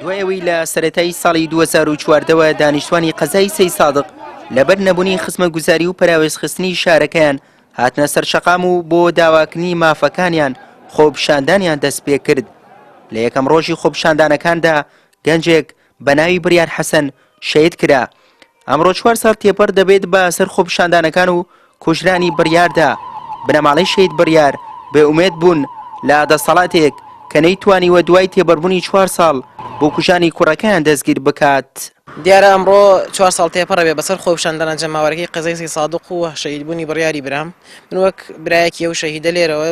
دوایەوەی لە سەرەتای ساڵی 2014ەوە دانیشتوانی قەزای سەی سادق لەبەر نەبوونی خزمەتگوزاری و پەراوێزخستنی شارەکەیان هاتنە سەر شەقام و بۆ داواکردنی مافەکانیان خۆپیشاندانیان دەست پێ کرد. لە یەکەم ڕۆژی خۆپیشاندانەکاندا گەنجێک بە ناوی بڕیار حەسەن شەید کرا. ئەمڕۆ 4 ساڵ تێپەر دەبێت بە سەر خۆپیشاندانەکان و کوژرانی بڕیاردا. بنەماڵەی شەید بڕیار بێئومێد بوون لە دەسەڵاتێک کە نەیتوانیوە دوای تێبەربوونی 4 ساڵ بۆ کوژانی کوڕەکەیان دەستگیر بکات. دیارە ئەمڕۆ 4 ساڵ تێپەڕە بێ بەسەر خۆپیشاندانە جەماوەرەکەی قەزای سەی سادق و شەیدبوونی بڕیاری برام. من وەک برایەکی ئەو شەهیدە لێرەوە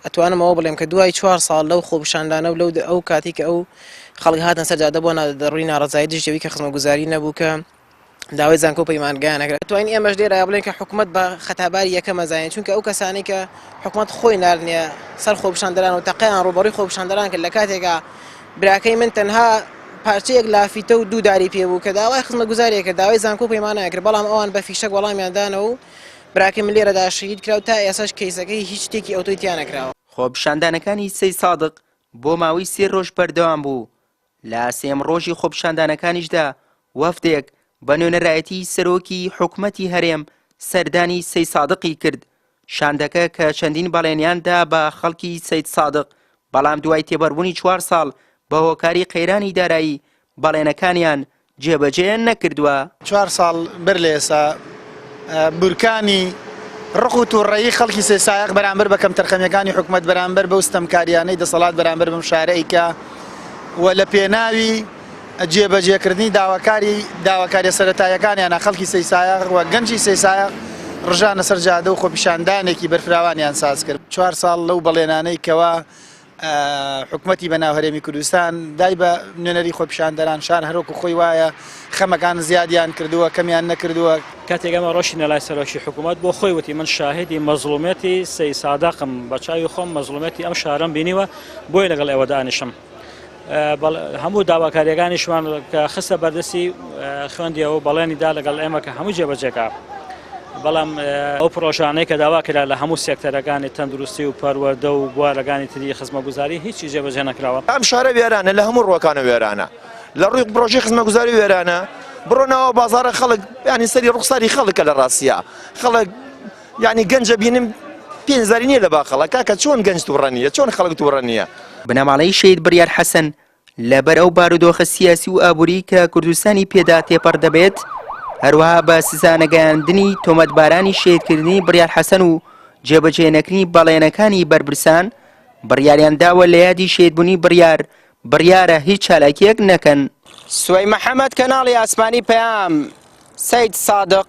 ئەتوانمەوە بڵێم کە دوای 4 ساڵ لەو خۆپیشاندانە و لەو ئەو کاتی کە ئەو خەڵک هاتن سەر جادە بۆ دەڕووی ناڕەزایی دژتەوەی کە خزمەتگوزاری نەبوو کە داوای زانکۆ و پەیمانگایان نەکرا. توانین ئێمەش لێرە بڵێن کە حکوومەت بە خەتاباری یەکەمە زانین، چونکە ئەو کەسانی کە حکوومەت خۆی ناردنیە سەر خۆپیشاندەران و تەقەیان ڕوبەڕووی خۆپیشاندەران کرد لە کاتێکە براکەی من تەنها پارچەیەک لافیتە و 2 داری پێ بوو کە داوای خزمەتگوزاریە کرد، داوای زانکۆ و پەیمانیان کرد، بەڵام ئەوان بە فیشەک وەڵامیاندانەوە و براکەی من لێرەدا شەهید کرا و تا ئێساش کەیسەکەی هیچ شتێکی ئۆتۆریتیان نەکراوە. خۆپیشاندانەکانی سەی سادق بۆ ماوەی 3 ڕۆژ بەردەوام بوو. لە 3ەم ڕۆژی خۆپیشاندانەکانیشدا وەفدێک بە نوێنەرایەتی سەرۆکی حکوومەتی هەرێم سەردانی سەی سادقی کرد. شاندەکە کە چەندین بەڵێنیاندا بە خەڵکی سەید سادق، بەڵام دوای تێبەربوونی 4 ساڵ بە هۆکاری قەیرانی دارایی بەڵێنەکانیان جێبەجێ نەکردووە. 4 ساڵ بەر لە ئێستا بورکانی ڕق و تووڕەیی خەڵکی سەی سایق بەرامبەر بە کەم تەرخەمیەکانی حکوومەت بەرامبەر بەو ستەمکاریانەی دەسەڵات بەرامبەر بەم شارەی کە و لە پێناوی جێبەجێکردنی داواکاریە سەرەتایەکانیانە خەڵکی سەی سایق و گەنجی سەی سایق ڕژانە سەر جادە و خۆپیشاندانێکی بەرفراوانیان ساز کرد. 4 ساڵ لەو بەڵێنانەی کەوا حکوومەتی بەناو هەرێمی کوردستان دای بە نوێنەری خۆپیشاندەران شار هەرۆکو خۆی وایە خەمەکان زیادیان کردووە کەمیان نەکردووە. کاتێک ئەمە ڕۆشتینە لای سەرۆکی حکوومەت بۆ خۆی وتی من شاهدی مەزڵومەتی سەی سادقم بە چاوی خۆم مەزڵومەتی ئەم شارەم بینیوە بۆی لەگەڵ ئێوە دانیشم. هەموو داواکاریەکانیشمان کە خستە بەردەستی خوێندیەوە بەڵێنیدا لەگەڵ ئێمە کە هەموو جێبەجێکا، بەڵام ئەو پرۆژانەی کە داوا کرا لە هەموو سێکتەرەکانی تەندروستی و پەروەردە و بوارەکانی تری خزمەتگوزاری هیچی جێبەجێ نەکراوە. ئەم شارە وێرانە لە هەموو ڕۆکانە وێرانە، لە ڕووی پرۆژەی خزمەتگوزاری وێرانە. بڕۆنەوە بازارە خەڵک ینی سەری ڕوخساری خەڵکە لە ڕاستیە خەڵک ینی گەنجە بینم پێنجزاری نییە لە باخەڵە کاکە چۆن گەنج تووڕەنیە چۆن خەڵک تووڕەنیە. بنەماڵەی شەید بڕیار حەسەن لەبەر ئەو بارودۆخە سیاسی و ئابووری کە کوردستانی پێدا تێپەڕ دەبێت، هەروەها بە سزانەگەیاندنی تۆمەتبارانی شێدکردنی بڕیار حەسەن و جێبەجێ نەکردنی بەڵێنەکانی بربرسان، بڕیاریان داوە لە یادی شێدبوونی بڕیارە هیچ چالاکیەک نەکەن. سوەی محەممەد کەناڵی ئاسمانی پەیام سەید سادق.